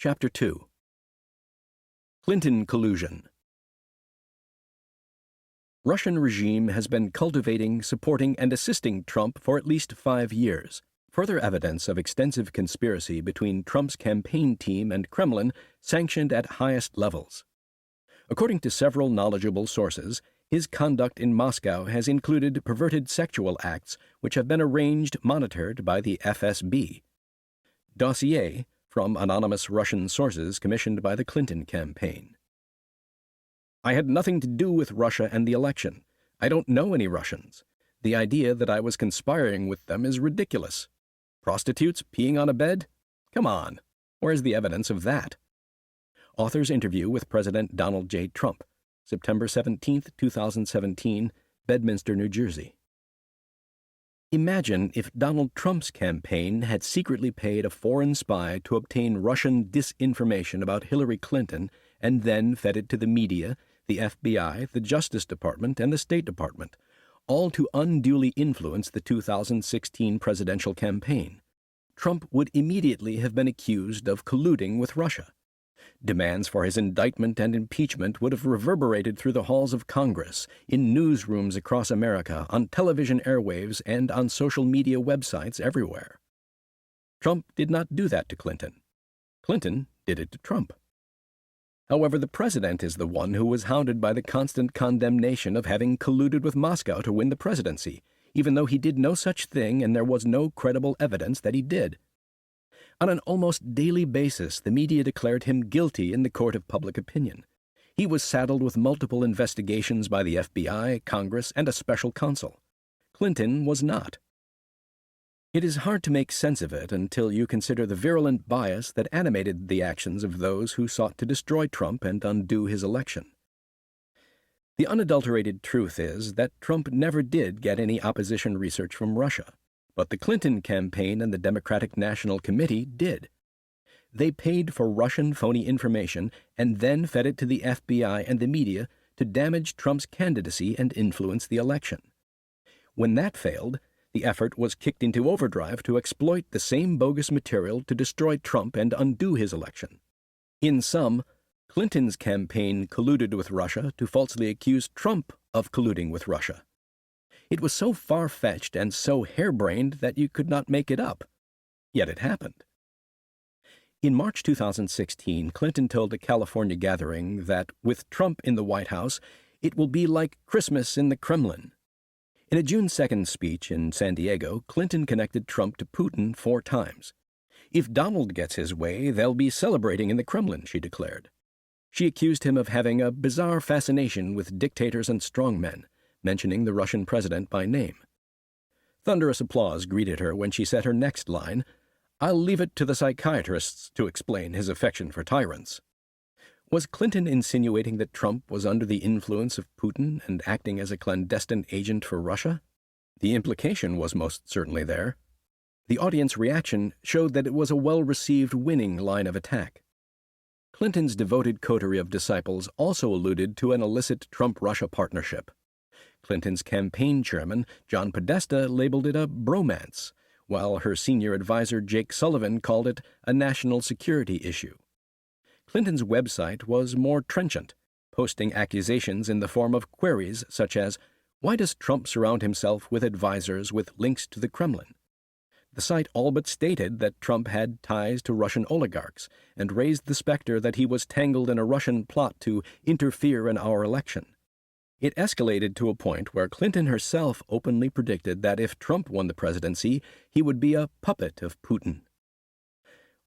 Chapter 2. Clinton Collusion. Russian regime has been cultivating, supporting, and assisting Trump for at least 5 years. Further evidence of extensive conspiracy between Trump's campaign team and Kremlin sanctioned at highest levels. According to several knowledgeable sources, his conduct in Moscow has included perverted sexual acts which have been arranged, monitored by the FSB. Dossier from anonymous Russian sources commissioned by the Clinton campaign. I had nothing to do with Russia and the election. I don't know any Russians. The idea that I was conspiring with them is ridiculous. Prostitutes peeing on a bed? Come on. Where's the evidence of that? Author's interview with President Donald J. Trump, September 17, 2017, Bedminster, New Jersey. Imagine if Donald Trump's campaign had secretly paid a foreign spy to obtain Russian disinformation about Hillary Clinton and then fed it to the media, the FBI, the Justice Department, and the State Department, all to unduly influence the 2016 presidential campaign. Trump would immediately have been accused of colluding with Russia. Demands for his indictment and impeachment would have reverberated through the halls of Congress, in newsrooms across America, on television airwaves, and on social media websites everywhere. Trump did not do that to Clinton. Clinton did it to Trump. However, the president is the one who was hounded by the constant condemnation of having colluded with Moscow to win the presidency, even though he did no such thing and there was no credible evidence that he did. On an almost daily basis, the media declared him guilty in the court of public opinion. He was saddled with multiple investigations by the FBI, Congress, and a special counsel. Clinton was not. It is hard to make sense of it until you consider the virulent bias that animated the actions of those who sought to destroy Trump and undo his election. The unadulterated truth is that Trump never did get any opposition research from Russia. But the Clinton campaign and the Democratic National Committee did. They paid for Russian phony information and then fed it to the FBI and the media to damage Trump's candidacy and influence the election. When that failed, the effort was kicked into overdrive to exploit the same bogus material to destroy Trump and undo his election. In sum, Clinton's campaign colluded with Russia to falsely accuse Trump of colluding with Russia. It was so far-fetched and so harebrained that you could not make it up. Yet it happened. In March 2016, Clinton told a California gathering that, with Trump in the White House, it will be like Christmas in the Kremlin. In a June 2nd speech in San Diego, Clinton connected Trump to Putin 4 times. If Donald gets his way, they'll be celebrating in the Kremlin, she declared. She accused him of having a bizarre fascination with dictators and strongmen, mentioning the Russian president by name. Thunderous applause greeted her when she said her next line, "I'll leave it to the psychiatrists to explain his affection for tyrants." Was Clinton insinuating that Trump was under the influence of Putin and acting as a clandestine agent for Russia? The implication was most certainly there. The audience reaction showed that it was a well-received winning line of attack. Clinton's devoted coterie of disciples also alluded to an illicit Trump-Russia partnership. Clinton's campaign chairman, John Podesta, labeled it a bromance, while her senior advisor, Jake Sullivan, called it a national security issue. Clinton's website was more trenchant, posting accusations in the form of queries such as, "Why does Trump surround himself with advisors with links to the Kremlin?" The site all but stated that Trump had ties to Russian oligarchs and raised the specter that he was tangled in a Russian plot to interfere in our election. It escalated to a point where Clinton herself openly predicted that if Trump won the presidency, he would be a puppet of Putin.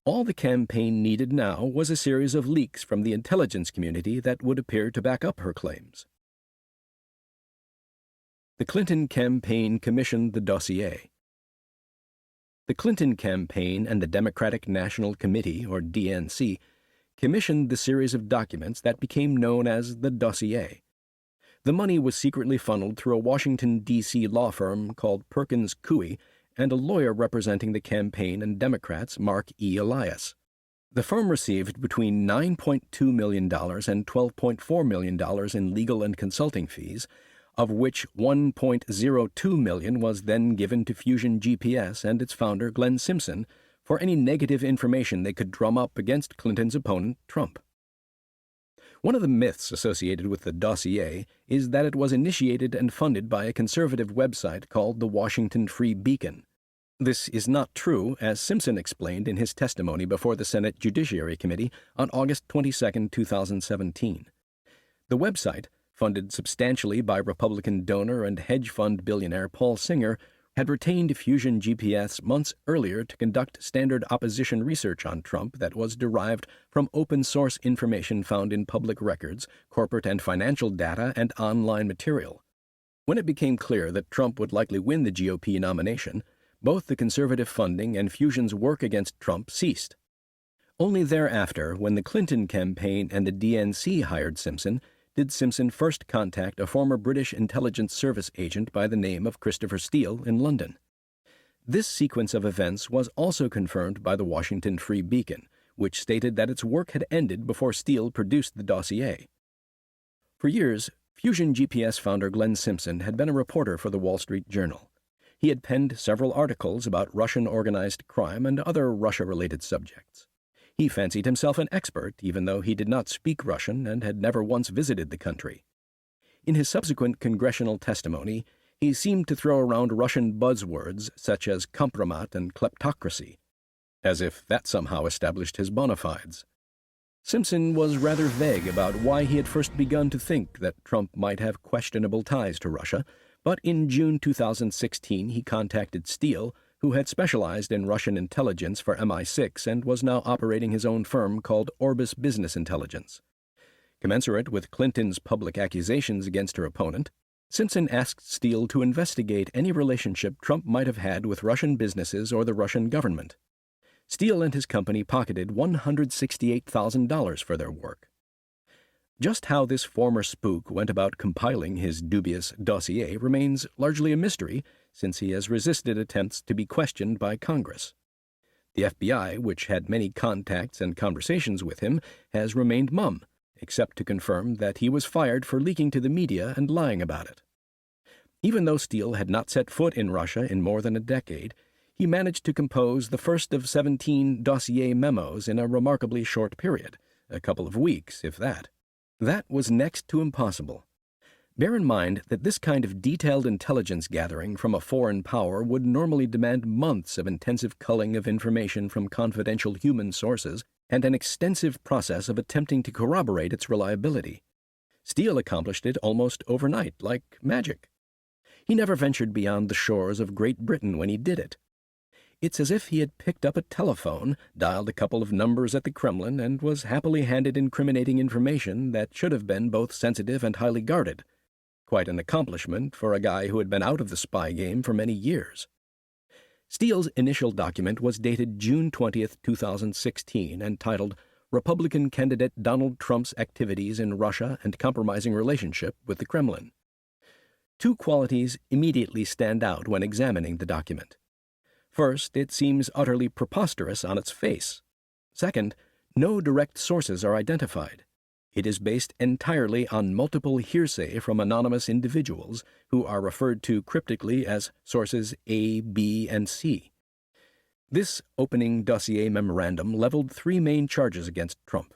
All the campaign needed now was a series of leaks from the intelligence community that would appear to back up her claims. The Clinton campaign commissioned the dossier. The Clinton campaign and the Democratic National Committee, or DNC, commissioned the series of documents that became known as the dossier. The money was secretly funneled through a Washington, D.C. law firm called Perkins Coie and a lawyer representing the campaign and Democrats, Mark E. Elias. The firm received between $9.2 million and $12.4 million in legal and consulting fees, of which $1.02 million was then given to Fusion GPS and its founder, Glenn Simpson, for any negative information they could drum up against Clinton's opponent, Trump. One of the myths associated with the dossier is that it was initiated and funded by a conservative website called the Washington Free Beacon. This is not true, as Simpson explained in his testimony before the Senate Judiciary Committee on August 22, 2017. The website, funded substantially by Republican donor and hedge fund billionaire Paul Singer, had retained Fusion GPS months earlier to conduct standard opposition research on Trump that was derived from open-source information found in public records, corporate and financial data, and online material. When it became clear that Trump would likely win the GOP nomination, both the conservative funding and Fusion's work against Trump ceased. Only thereafter, when the Clinton campaign and the DNC hired Simpson, did Simpson first contact a former British intelligence service agent by the name of Christopher Steele in London. This sequence of events was also confirmed by the Washington Free Beacon, which stated that its work had ended before Steele produced the dossier. For years, Fusion GPS founder Glenn Simpson had been a reporter for the Wall Street Journal. He had penned several articles about Russian organized crime and other Russia-related subjects. He fancied himself an expert, even though he did not speak Russian and had never once visited the country. In his subsequent congressional testimony, he seemed to throw around Russian buzzwords such as kompromat and kleptocracy, as if that somehow established his bona fides. Simpson was rather vague about why he had first begun to think that Trump might have questionable ties to Russia, but in June 2016 he contacted Steele, who had specialized in Russian intelligence for MI6 and was now operating his own firm called Orbis Business Intelligence. Commensurate with Clinton's public accusations against her opponent, Simpson asked Steele to investigate any relationship Trump might have had with Russian businesses or the Russian government. Steele and his company pocketed $168,000 for their work. Just how this former spook went about compiling his dubious dossier remains largely a mystery, since he has resisted attempts to be questioned by Congress. The FBI, which had many contacts and conversations with him, has remained mum, except to confirm that he was fired for leaking to the media and lying about it. Even though Steele had not set foot in Russia in more than a decade, he managed to compose the first of 17 dossier memos in a remarkably short period, a couple of weeks, if that. That was next to impossible. Bear in mind that this kind of detailed intelligence gathering from a foreign power would normally demand months of intensive culling of information from confidential human sources and an extensive process of attempting to corroborate its reliability. Steele accomplished it almost overnight, like magic. He never ventured beyond the shores of Great Britain when he did it. It's as if he had picked up a telephone, dialed a couple of numbers at the Kremlin, and was happily handed incriminating information that should have been both sensitive and highly guarded. Quite an accomplishment for a guy who had been out of the spy game for many years. Steele's initial document was dated June 20, 2016, and titled Republican Candidate Donald Trump's Activities in Russia and Compromising Relationship with the Kremlin. Two qualities immediately stand out when examining the document. First, it seems utterly preposterous on its face. Second, no direct sources are identified. It is based entirely on multiple hearsay from anonymous individuals who are referred to cryptically as sources A, B, and C. This opening dossier memorandum leveled three main charges against Trump.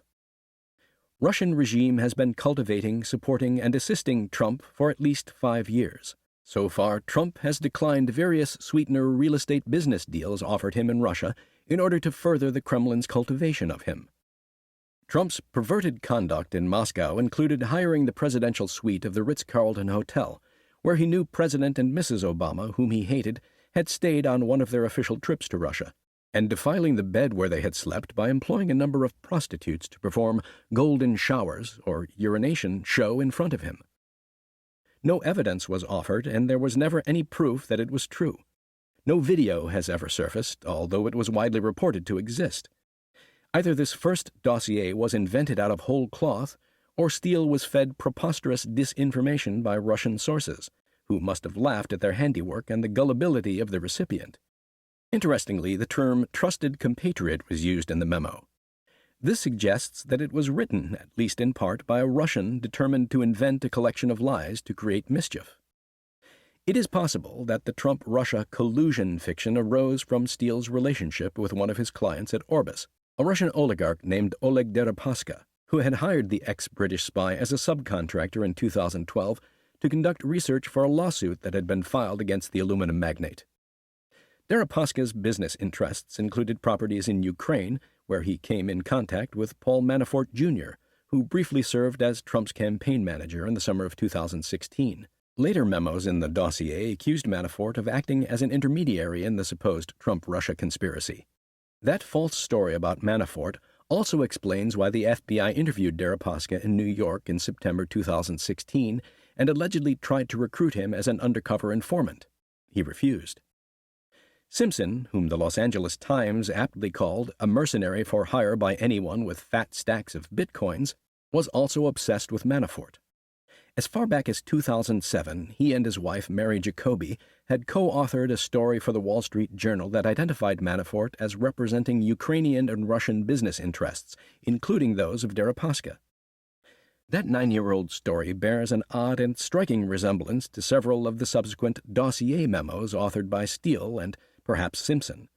Russian regime has been cultivating, supporting, and assisting Trump for at least 5 years. So far, Trump has declined various sweetener real estate business deals offered him in Russia in order to further the Kremlin's cultivation of him. Trump's perverted conduct in Moscow included hiring the presidential suite of the Ritz-Carlton Hotel, where he knew President and Mrs. Obama, whom he hated, had stayed on one of their official trips to Russia, and defiling the bed where they had slept by employing a number of prostitutes to perform golden showers or urination show in front of him. No evidence was offered, and there was never any proof that it was true. No video has ever surfaced, although it was widely reported to exist. Either this first dossier was invented out of whole cloth, or Steele was fed preposterous disinformation by Russian sources, who must have laughed at their handiwork and the gullibility of the recipient. Interestingly, the term trusted compatriot was used in the memo. This suggests that it was written, at least in part, by a Russian determined to invent a collection of lies to create mischief. It is possible that the Trump-Russia collusion fiction arose from Steele's relationship with one of his clients at Orbis, a Russian oligarch named Oleg Deripaska, who had hired the ex-British spy as a subcontractor in 2012 to conduct research for a lawsuit that had been filed against the aluminum magnate. Deripaska's business interests included properties in Ukraine, where he came in contact with Paul Manafort Jr., who briefly served as Trump's campaign manager in the summer of 2016. Later memos in the dossier accused Manafort of acting as an intermediary in the supposed Trump-Russia conspiracy. That false story about Manafort also explains why the FBI interviewed Deripaska in New York in September 2016 and allegedly tried to recruit him as an undercover informant. He refused. Simpson, whom the Los Angeles Times aptly called a mercenary for hire by anyone with fat stacks of bitcoins, was also obsessed with Manafort. As far back as 2007, he and his wife, Mary Jacoby, had co-authored a story for the Wall Street Journal that identified Manafort as representing Ukrainian and Russian business interests, including those of Deripaska. That 9-year-old story bears an odd and striking resemblance to several of the subsequent dossier memos authored by Steele and perhaps Simpson.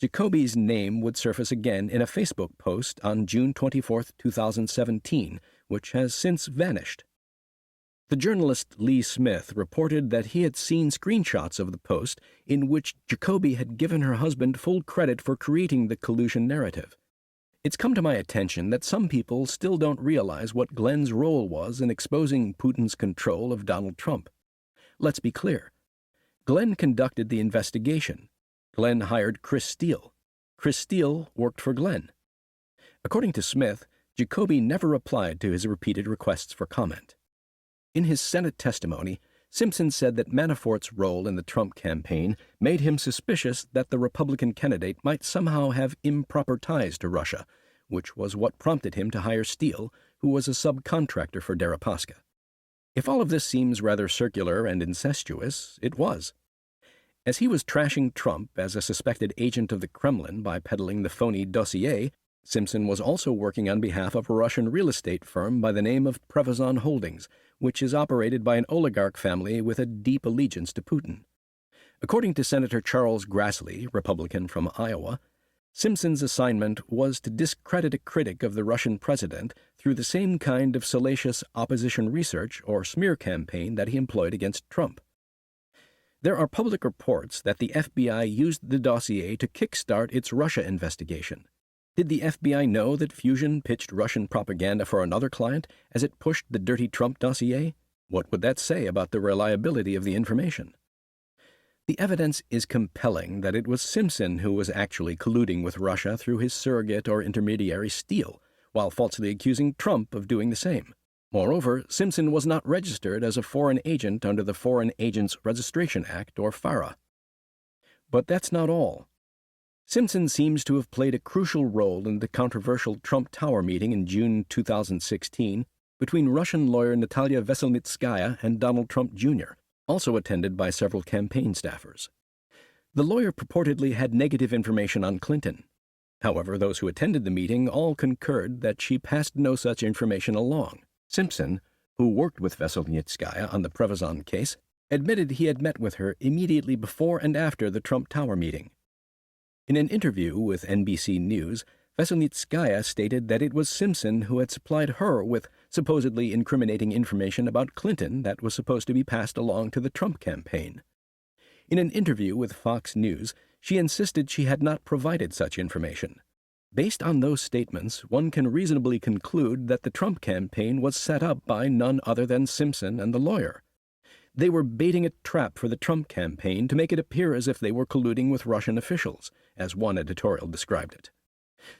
Jacoby's name would surface again in a Facebook post on June 24, 2017, which has since vanished. The journalist Lee Smith reported that he had seen screenshots of the post in which Jacoby had given her husband full credit for creating the collusion narrative. It's come to my attention that some people still don't realize what Glenn's role was in exposing Putin's control of Donald Trump. Let's be clear. Glenn conducted the investigation. Glenn hired Chris Steele. Chris Steele worked for Glenn. According to Smith, Jacoby never replied to his repeated requests for comment. In his Senate testimony, Simpson said that Manafort's role in the Trump campaign made him suspicious that the Republican candidate might somehow have improper ties to Russia, which was what prompted him to hire Steele, who was a subcontractor for Deripaska. If all of this seems rather circular and incestuous, it was. As he was trashing Trump as a suspected agent of the Kremlin by peddling the phony dossier, Simpson was also working on behalf of a Russian real estate firm by the name of Prevazon Holdings, which is operated by an oligarch family with a deep allegiance to Putin. According to Senator Charles Grassley, Republican from Iowa, Simpson's assignment was to discredit a critic of the Russian president through the same kind of salacious opposition research or smear campaign that he employed against Trump. There are public reports that the FBI used the dossier to kickstart its Russia investigation. Did the FBI know that Fusion pitched Russian propaganda for another client as it pushed the dirty Trump dossier? What would that say about the reliability of the information? The evidence is compelling that it was Simpson who was actually colluding with Russia through his surrogate or intermediary Steele, while falsely accusing Trump of doing the same. Moreover, Simpson was not registered as a foreign agent under the Foreign Agents Registration Act, or FARA. But that's not all. Simpson seems to have played a crucial role in the controversial Trump Tower meeting in June 2016 between Russian lawyer Natalia Veselnitskaya and Donald Trump Jr., also attended by several campaign staffers. The lawyer purportedly had negative information on Clinton. However, those who attended the meeting all concurred that she passed no such information along. Simpson, who worked with Veselnitskaya on the Prevazon case, admitted he had met with her immediately before and after the Trump Tower meeting. In an interview with NBC News, Veselnitskaya stated that it was Simpson who had supplied her with supposedly incriminating information about Clinton that was supposed to be passed along to the Trump campaign. In an interview with Fox News, she insisted she had not provided such information. Based on those statements, one can reasonably conclude that the Trump campaign was set up by none other than Simpson and the lawyer. They were baiting a trap for the Trump campaign to make it appear as if they were colluding with Russian officials, as one editorial described it.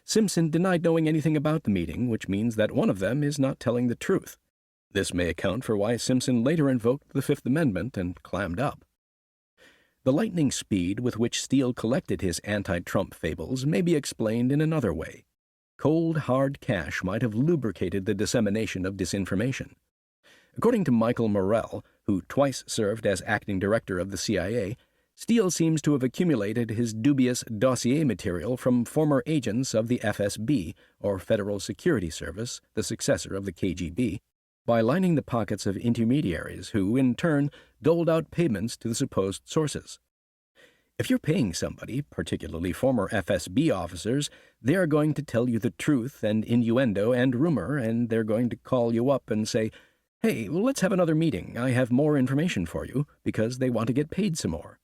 Simpson denied knowing anything about the meeting, which means that one of them is not telling the truth. This may account for why Simpson later invoked the Fifth Amendment and clammed up. The lightning speed with which Steele collected his anti-Trump fables may be explained in another way. Cold, hard cash might have lubricated the dissemination of disinformation. According to Michael Morrell, who twice served as acting director of the CIA, Steele seems to have accumulated his dubious dossier material from former agents of the FSB, or Federal Security Service, the successor of the KGB, by lining the pockets of intermediaries who, in turn, doled out payments to the supposed sources. If you're paying somebody, particularly former FSB officers, they are going to tell you the truth and innuendo and rumor, and they're going to call you up and say, "Hey, well, let's have another meeting. I have more information for you," because they want to get paid some more.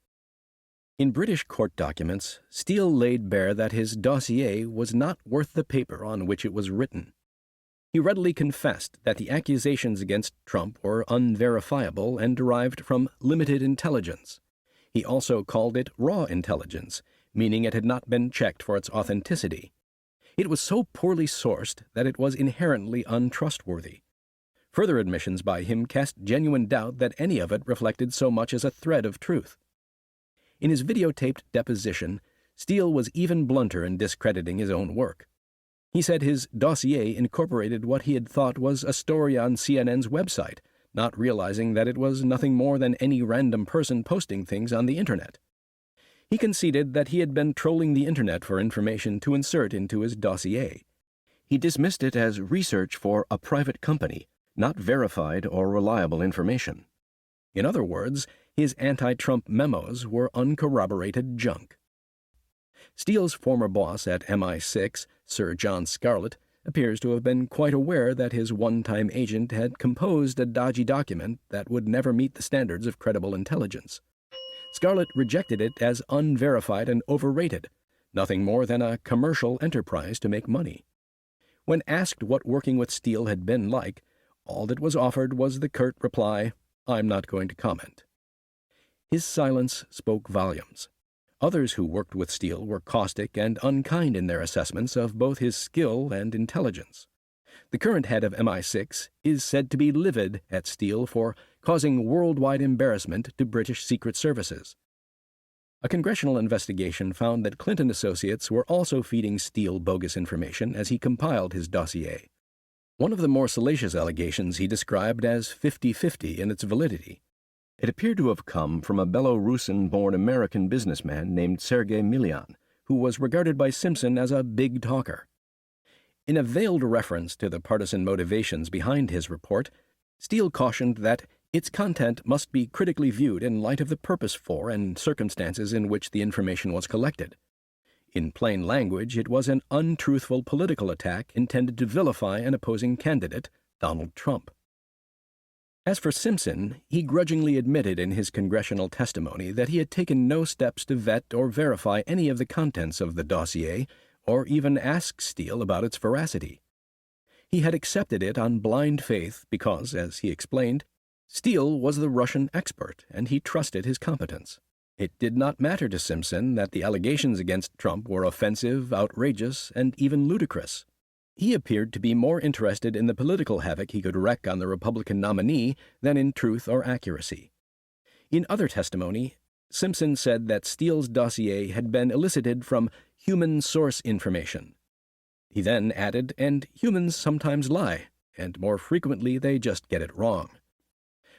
In British court documents, Steele laid bare that his dossier was not worth the paper on which it was written. He readily confessed that the accusations against Trump were unverifiable and derived from limited intelligence. He also called it raw intelligence, meaning it had not been checked for its authenticity. It was so poorly sourced that it was inherently untrustworthy. Further admissions by him cast genuine doubt that any of it reflected so much as a thread of truth. In his videotaped deposition, Steele was even blunter in discrediting his own work. He said his dossier incorporated what he had thought was a story on CNN's website, not realizing that it was nothing more than any random person posting things on the Internet. He conceded that he had been trolling the Internet for information to insert into his dossier. He dismissed it as research for a private company, not verified or reliable information. In other words, his anti-Trump memos were uncorroborated junk. Steele's former boss at MI6, Sir John Scarlett, appears to have been quite aware that his one-time agent had composed a dodgy document that would never meet the standards of credible intelligence. Scarlett rejected it as unverified and overrated, nothing more than a commercial enterprise to make money. When asked what working with Steele had been like, all that was offered was the curt reply, "I'm not going to comment." His silence spoke volumes. Others who worked with Steele were caustic and unkind in their assessments of both his skill and intelligence. The current head of MI6 is said to be livid at Steele for causing worldwide embarrassment to British Secret Services. A congressional investigation found that Clinton associates were also feeding Steele bogus information as he compiled his dossier. One of the more salacious allegations he described as 50-50 in its validity. It appeared to have come from a Belarusian-born American businessman named Sergei Milyan, who was regarded by Simpson as a big talker. In a veiled reference to the partisan motivations behind his report, Steele cautioned that its content must be critically viewed in light of the purpose for and circumstances in which the information was collected. In plain language, it was an untruthful political attack intended to vilify an opposing candidate, Donald Trump. As for Simpson, he grudgingly admitted in his congressional testimony that he had taken no steps to vet or verify any of the contents of the dossier, or even ask Steele about its veracity. He had accepted it on blind faith because, as he explained, Steele was the Russian expert, and he trusted his competence. It did not matter to Simpson that the allegations against Trump were offensive, outrageous, and even ludicrous. He appeared to be more interested in the political havoc he could wreak on the Republican nominee than in truth or accuracy. In other testimony, Simpson said that Steele's dossier had been elicited from human source information. He then added, and humans sometimes lie, and more frequently they just get it wrong.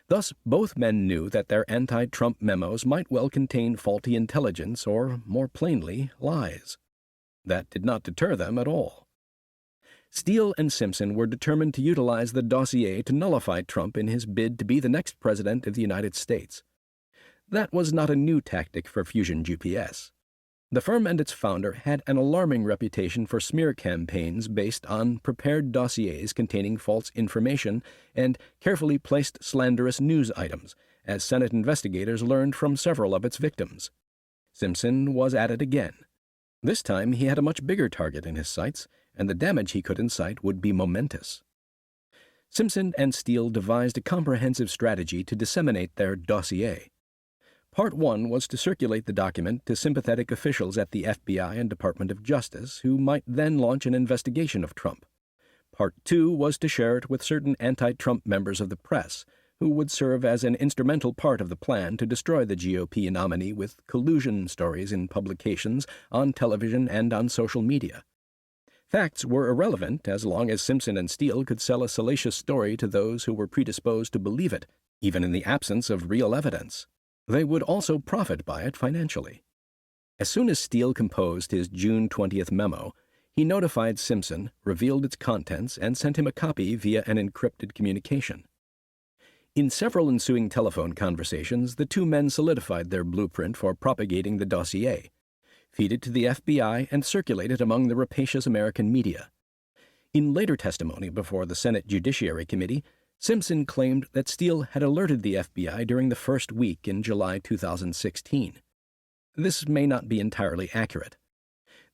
Thus, both men knew that their anti-Trump memos might well contain faulty intelligence or, more plainly, lies. That did not deter them at all. Steele and Simpson were determined to utilize the dossier to nullify Trump in his bid to be the next president of the United States. That was not a new tactic for Fusion GPS. The firm and its founder had an alarming reputation for smear campaigns based on prepared dossiers containing false information and carefully placed slanderous news items, as Senate investigators learned from several of its victims. Simpson was at it again. This time he had a much bigger target in his sights, and the damage he could incite would be momentous. Simpson and Steele devised a comprehensive strategy to disseminate their dossier. Part 1 was to circulate the document to sympathetic officials at the FBI and Department of Justice, who might then launch an investigation of Trump. Part 2 was to share it with certain anti-Trump members of the press, who would serve as an instrumental part of the plan to destroy the GOP nominee with collusion stories in publications, on television, and on social media. Facts were irrelevant as long as Simpson and Steele could sell a salacious story to those who were predisposed to believe it, even in the absence of real evidence. They would also profit by it financially. As soon as Steele composed his June 20th memo, He notified Simpson, revealed its contents, and sent him a copy via an encrypted communication. In several ensuing telephone conversations, the two men solidified their blueprint for propagating the dossier, feed it to the FBI, and circulate it among the rapacious American media. In later testimony before the Senate Judiciary Committee, Simpson claimed that Steele had alerted the FBI during the first week in July 2016. This may not be entirely accurate.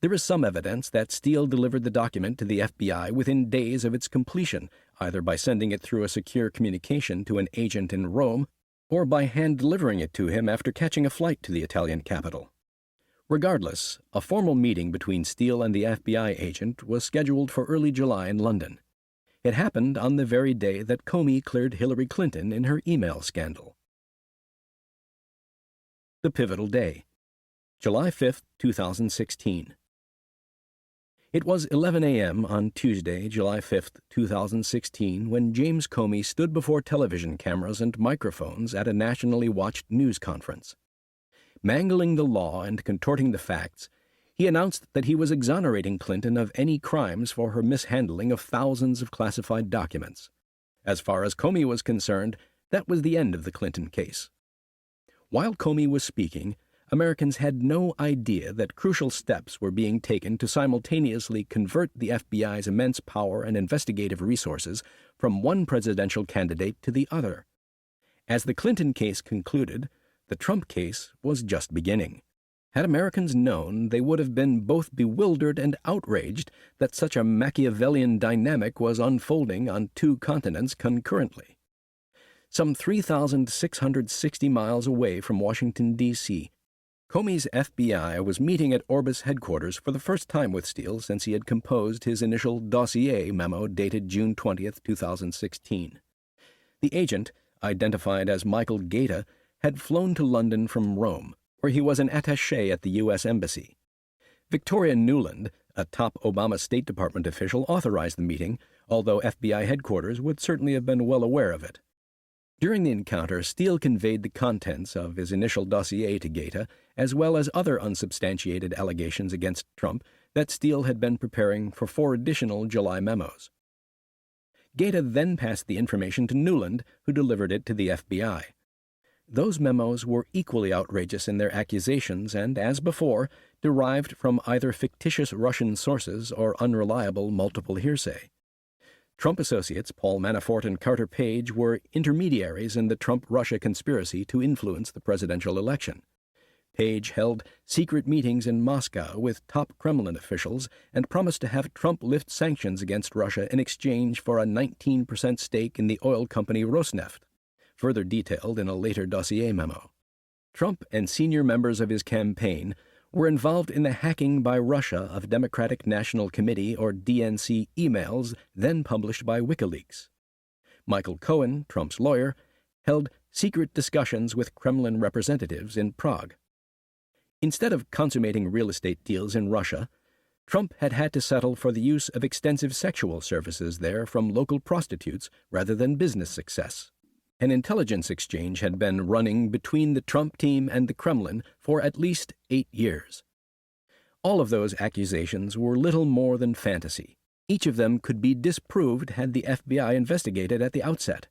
There is some evidence that Steele delivered the document to the FBI within days of its completion, either by sending it through a secure communication to an agent in Rome or by hand-delivering it to him after catching a flight to the Italian capital. Regardless, a formal meeting between Steele and the FBI agent was scheduled for early July in London. It happened on the very day that Comey cleared Hillary Clinton in her email scandal. The pivotal day, July 5, 2016. It was 11 a.m. on Tuesday, July 5, 2016, when James Comey stood before television cameras and microphones at a nationally watched news conference. Mangling the law and contorting the facts, he announced that he was exonerating Clinton of any crimes for her mishandling of thousands of classified documents. As far as Comey was concerned, that was the end of the Clinton case. While Comey was speaking, Americans had no idea that crucial steps were being taken to simultaneously convert the FBI's immense power and investigative resources from one presidential candidate to the other. As the Clinton case concluded, the Trump case was just beginning. Had Americans known, they would have been both bewildered and outraged that such a Machiavellian dynamic was unfolding on two continents concurrently. Some 3,660 miles away from Washington, D.C., Comey's FBI was meeting at Orbis headquarters for the first time with Steele since he had composed his initial dossier memo dated June 20, 2016. The agent, identified as Michael Gaeta, had flown to London from Rome, where he was an attaché at the U.S. Embassy. Victoria Nuland, a top Obama State Department official, authorized the meeting, although FBI headquarters would certainly have been well aware of it. During the encounter, Steele conveyed the contents of his initial dossier to Gaeta, as well as other unsubstantiated allegations against Trump that Steele had been preparing for 4 additional July memos. Gaeta then passed the information to Nuland, who delivered it to the FBI. Those memos were equally outrageous in their accusations and, as before, derived from either fictitious Russian sources or unreliable multiple hearsay. Trump associates Paul Manafort and Carter Page were intermediaries in the Trump-Russia conspiracy to influence the presidential election. Page held secret meetings in Moscow with top Kremlin officials and promised to have Trump lift sanctions against Russia in exchange for a 19% stake in the oil company Rosneft, further detailed in a later dossier memo. Trump and senior members of his campaign were involved in the hacking by Russia of Democratic National Committee or DNC emails then published by WikiLeaks. Michael Cohen, Trump's lawyer, held secret discussions with Kremlin representatives in Prague. Instead of consummating real estate deals in Russia, Trump had had to settle for the use of extensive sexual services there from local prostitutes rather than business success. An intelligence exchange had been running between the Trump team and the Kremlin for at least 8 years. All of those accusations were little more than fantasy. Each of them could be disproved had the FBI investigated at the outset.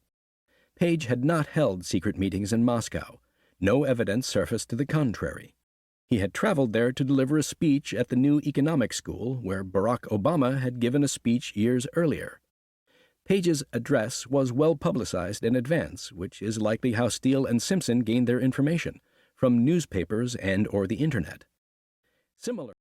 Page had not held secret meetings in Moscow. No evidence surfaced to the contrary. He had traveled there to deliver a speech at the new economic school where Barack Obama had given a speech years earlier. Page's address was well publicized in advance, which is likely how Steele and Simpson gained their information, from newspapers and or the Internet. Similar